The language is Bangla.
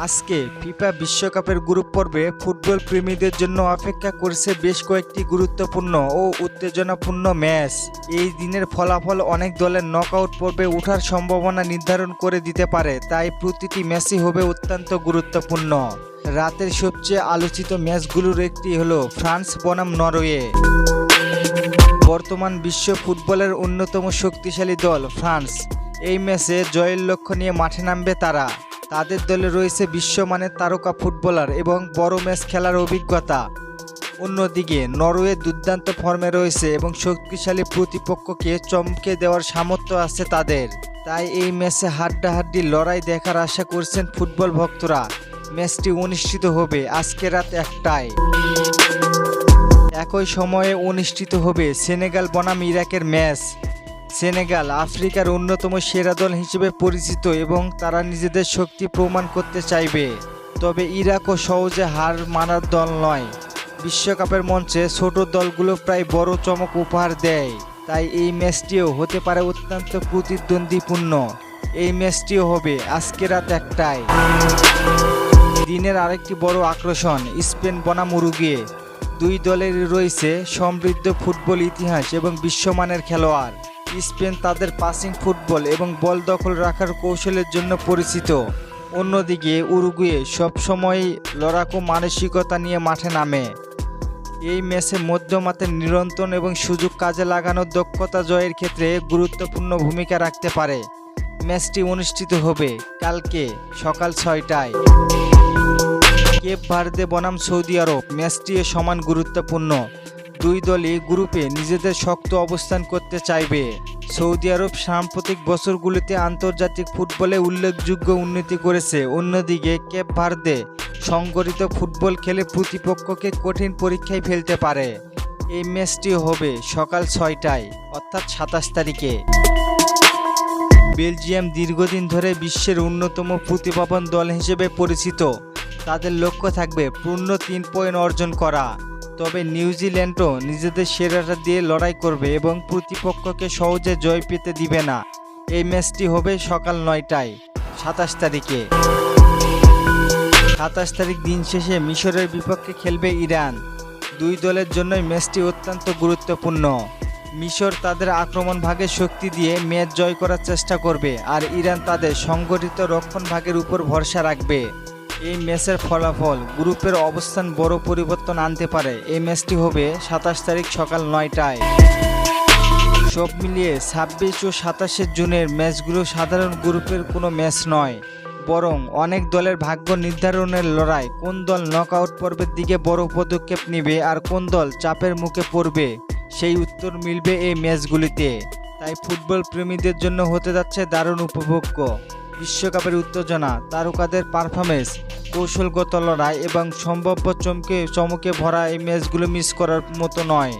আজকে ফিফা বিশ্বকাপের গ্রুপ পর্বে ফুটবল প্রেমীদের জন্য অপেক্ষা করছে বেশ কয়েকটি গুরুত্বপূর্ণ ও উত্তেজনাপূর্ণ ম্যাচ। এই দিনের ফলাফল অনেক দলের নকআউট পর্বে ওঠার সম্ভাবনা নির্ধারণ করে দিতে পারে, তাই প্রতিটি ম্যাচই হবে অত্যন্ত গুরুত্বপূর্ণ। রাতের সবচেয়ে আলোচিত ম্যাচগুলোর একটি হলো ফ্রান্স বনাম নরওয়ে। বর্তমান বিশ্ব ফুটবলের অন্যতম শক্তিশালী দল ফ্রান্স। এই ম্যাচে জয়ের লক্ষ্য নিয়ে মাঠে নামবে তারা। তাদের দলে রয়েছে বিশ্বমানের তারকা ফুটবলার এবং বড় ম্যাচ খেলার অভিজ্ঞতা। অন্যদিকে নরওয়ে দুর্দান্ত ফর্মে রয়েছে এবং শক্তিশালী প্রতিপক্ষকে চমকে দেওয়ার সামর্থ্য আছে তাদের। তাই এই ম্যাচে হাড্ডাহাড্ডি লড়াই দেখার আশা করছেন ফুটবল ভক্তরা। ম্যাচটি অনুষ্ঠিত হবে আজকে রাত 1টায়। একই সময়ে অনুষ্ঠিত হবে সেনেগাল বনাম ইরাকের ম্যাচ। সেনেগাল আফ্রিকার অন্যতম সেরা দল হিসেবে পরিচিত এবং তারা নিজেদের শক্তি প্রমাণ করতে চাইবে। তবে ইরাকও সহজে হার মানার দল নয়। বিশ্বকাপের মঞ্চে ছোট দলগুলো প্রায় বড় চমক উপহার দেয়, তাই এই ম্যাচটিও হতে পারে অত্যন্ত প্রতিদ্বন্দ্বীপূর্ণ। এই ম্যাচটিও হবে আজকে রাত 1টায়। দিনের আরেকটি বড় আকর্ষণ স্পেন বনাম উরুগুয়ে। দুই দলেরই রয়েছে সমৃদ্ধ ফুটবল ইতিহাস এবং বিশ্বমানের খেলোয়াড়। স্পেন তাদের পাসিং ফুটবল এবং বল দখল রাখার কৌশলের জন্য পরিচিত। অন্যদিকে উরুগুয়ে সবসময়ই লড়াকু মানসিকতা নিয়ে মাঠে নামে। এই ম্যাচে মধ্যমাঠের নিয়ন্ত্রণ এবং সুযোগ কাজে লাগানোর দক্ষতা জয়ের ক্ষেত্রে গুরুত্বপূর্ণ ভূমিকা রাখতে পারে। ম্যাচটি অনুষ্ঠিত হবে কালকে সকাল 6টায়। কেপ ভার্দে বনাম সৌদি আরব। ম্যাচটিও সমান গুরুত্বপূর্ণ। দুই দলই গ্রুপে নিজেদের শক্ত অবস্থান করতে চাইবে। সৌদি আরব সাম্প্রতিক বছরগুলিতে আন্তর্জাতিক ফুটবলে উল্লেখযোগ্য উন্নতি করেছে। অন্যদিকে কেপ ভার্দে সংগঠিত ফুটবল খেলে প্রতিপক্ষকে কঠিন পরীক্ষায় ফেলতে পারে। এই ম্যাচটি হবে সকাল 6টায় অর্থাৎ 27 তারিখে। বেলজিয়াম দীর্ঘদিন ধরে বিশ্বের অন্যতম প্রতিভাবান দল হিসেবে পরিচিত। তাদের লক্ষ্য থাকবে পূর্ণ 3 পয়েন্ট অর্জন করা। তবে নিউজিল্যান্ডও নিজেদের সেরাটা দিয়ে লড়াই করবে এবং প্রতিপক্ষকে সহজে জয় পেতে দিবে না। এই ম্যাচটি হবে সকাল 9টায় 27 তারিখে। 27 তারিখ দিন শেষে মিশরের বিপক্ষে খেলবে ইরান। দুই দলের জন্যই ম্যাচটি অত্যন্ত গুরুত্বপূর্ণ। মিশর তাদের আক্রমণ ভাগের শক্তি দিয়ে ম্যাচ জয় করার চেষ্টা করবে, আর ইরান তাদের সংগঠিত রক্ষণ ভাগের উপর ভরসা রাখবে। এই ম্যাচের ফলাফল গ্রুপের অবস্থান বড় পরিবর্তন আনতে পারে। এই ম্যাচটি হবে 27 তারিখ সকাল 9টায়। সব মিলিয়ে 26 ও 27 জুনের ম্যাচগুলো সাধারণ গ্রুপের কোনো ম্যাচ নয়, বরং অনেক দলের ভাগ্য নির্ধারণের লড়াই। কোন দল নকআউট পর্বের দিকে বড় পদক্ষেপ নেবে আর কোন দল চাপের মুখে পড়বে, সেই উত্তর মিলবে এই ম্যাচগুলিতে। তাই ফুটবল প্রেমীদের জন্য হতে যাচ্ছে দারুণ উপভোগ্য। বিশ্বকাপের উত্তেজনা, তারকাদের পারফরমেন্স, কৌশলগত লড়াই এবং সম্ভাব্য চমকে ভরা এই ম্যাচগুলো মিস করার মতো নয়।